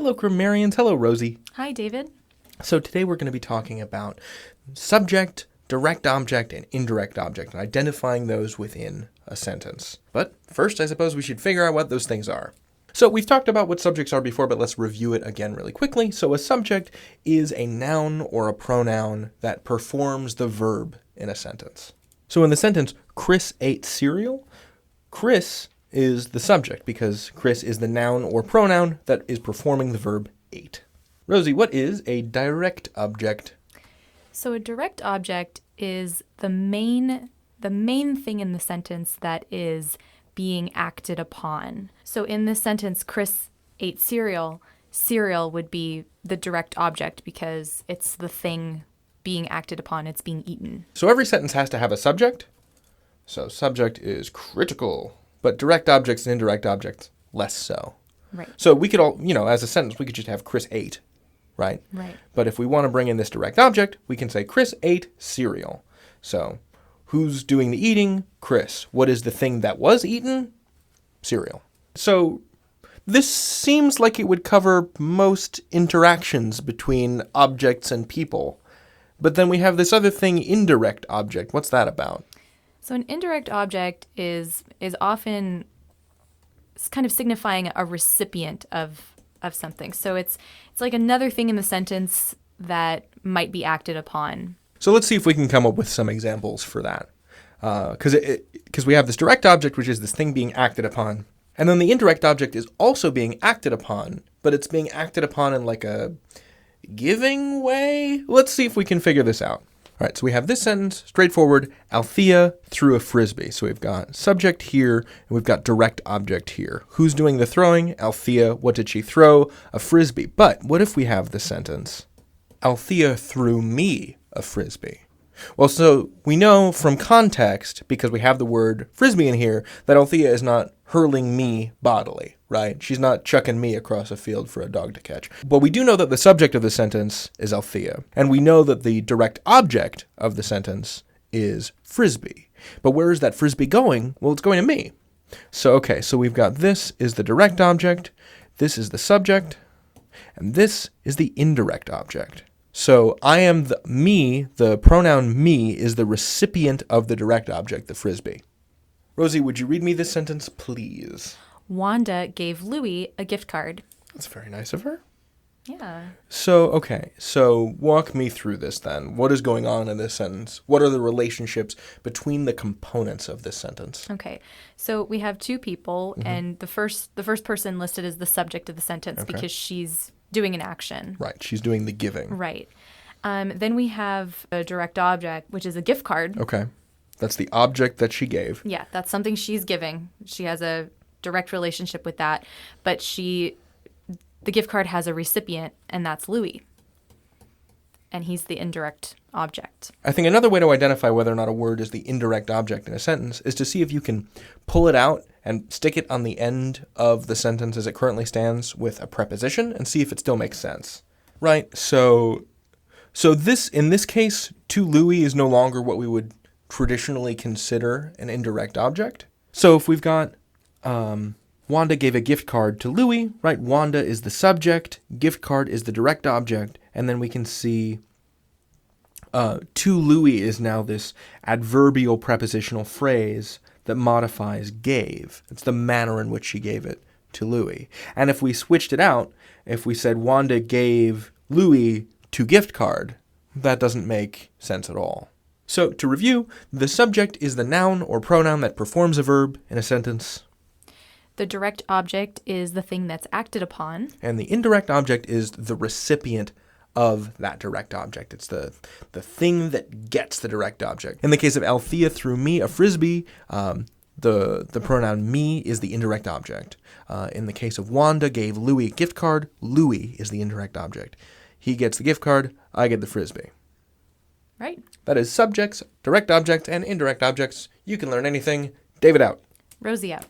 Hello, grammarians. Hello, Rosie. Hi, David. So today we're going to be talking about subject, direct object, and indirect object, and identifying those within a sentence. But first, I suppose we should figure out what those things are. So we've talked about what subjects are before, but let's review it again really quickly. So a subject is a noun or a pronoun that performs the verb in a sentence. So in the sentence, Chris ate cereal, Chris is the subject because Chris is the noun or pronoun that is performing the verb ate. Rosie, what is a direct object? So a direct object is the main thing in the sentence that is being acted upon. So in this sentence, Chris ate cereal. Cereal would be the direct object because it's the thing being acted upon. It's being eaten. So every sentence has to have a subject. So subject is critical, but direct objects and indirect objects, less so. Right. So we could all, as a sentence, we could just have Chris ate, right? Right. But if we want to bring in this direct object, we can say Chris ate cereal. So who's doing the eating? Chris. What is the thing that was eaten? Cereal. So this seems like it would cover most interactions between objects and people. But then we have this other thing, indirect object. What's that about? So an indirect object is often kind of signifying a recipient of something. So it's like another thing in the sentence that might be acted upon. So let's see if we can come up with some examples for that. Because we have this direct object, which is this thing being acted upon. And then the indirect object is also being acted upon, but it's being acted upon in like a giving way. Let's see if we can figure this out. All right, so we have this sentence, straightforward, Althea threw a frisbee. So we've got subject here, and we've got direct object here. Who's doing the throwing? Althea. What did she throw? A frisbee. But what if we have the sentence, Althea threw me a frisbee? Well, so we know from context, because we have the word frisbee in here, that Althea is not hurling me bodily, right? She's not chucking me across a field for a dog to catch. But we do know that the subject of the sentence is Althea, and we know that the direct object of the sentence is frisbee. But where is that frisbee going? Well, it's going to me. So we've got this is the direct object, this is the subject, and this is the indirect object. So I am the pronoun me is the recipient of the direct object, the frisbee. Rosie, would you read me this sentence, please? Wanda gave Louie a gift card. That's very nice of her. Yeah. So walk me through this then. What is going on in this sentence? What are the relationships between the components of this sentence? Okay. So we have two people, and the first person listed as the subject of the sentence because she's doing an action. Right. She's doing the giving. Right. Then we have a direct object, which is a gift card. Okay. That's the object that she gave. Yeah, that's something she's giving. She has a direct relationship with that. But the gift card has a recipient, and that's Louis. And he's the indirect object. I think another way to identify whether or not a word is the indirect object in a sentence is to see if you can pull it out and stick it on the end of the sentence as it currently stands with a preposition and see if it still makes sense. Right? So this, in this case, to Louis is no longer what we would traditionally consider an indirect object. So if we've got Wanda gave a gift card to Louis, right? Wanda is the subject, gift card is the direct object, and then we can see to Louis is now this adverbial prepositional phrase that modifies gave. It's the manner in which she gave it to Louis. And if we switched it out, if we said Wanda gave Louis to gift card, that doesn't make sense at all. So to review, the subject is the noun or pronoun that performs a verb in a sentence. The direct object is the thing that's acted upon. And the indirect object is the recipient of that direct object. It's the thing that gets the direct object. In the case of Althea threw me a frisbee, the pronoun me is the indirect object. In the case of Wanda gave Louis a gift card, Louis is the indirect object. He gets the gift card, I get the frisbee. Right. That is subjects, direct objects, and indirect objects. You can learn anything. David out. Rosie out.